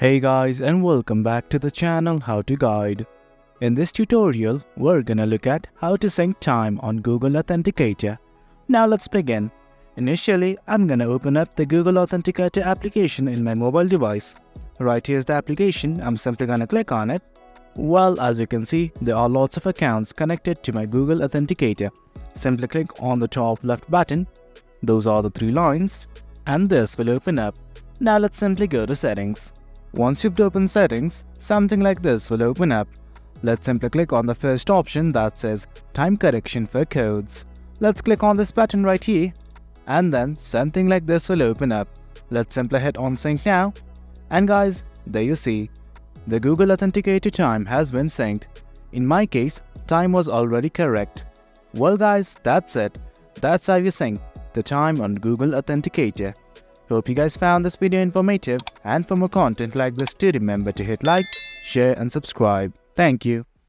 Hey guys, and welcome back to the channel How to Guide. In this tutorial, we're gonna look at how to sync time on Google Authenticator. Now let's begin. Initially, I'm gonna open up the Google Authenticator application in my mobile device. Right here's the application. I'm simply gonna click on it. Well, as you can see, there are lots of accounts connected to my Google Authenticator. Simply click on the top left button. Those are the three lines, and this will open up. Now let's simply go to settings. Once you've opened settings, something like this will open up. Let's simply click on the first option that says time correction for codes. Let's click on this button right here, and then something like this will open up. Let's simply hit on sync now. And guys, there you see, the Google Authenticator time has been synced. In my case, time was already correct. Well guys, that's it. That's how you sync the time on Google Authenticator. Hope you guys found this video informative, and for more content like this, do remember to hit like, share and subscribe. Thank you.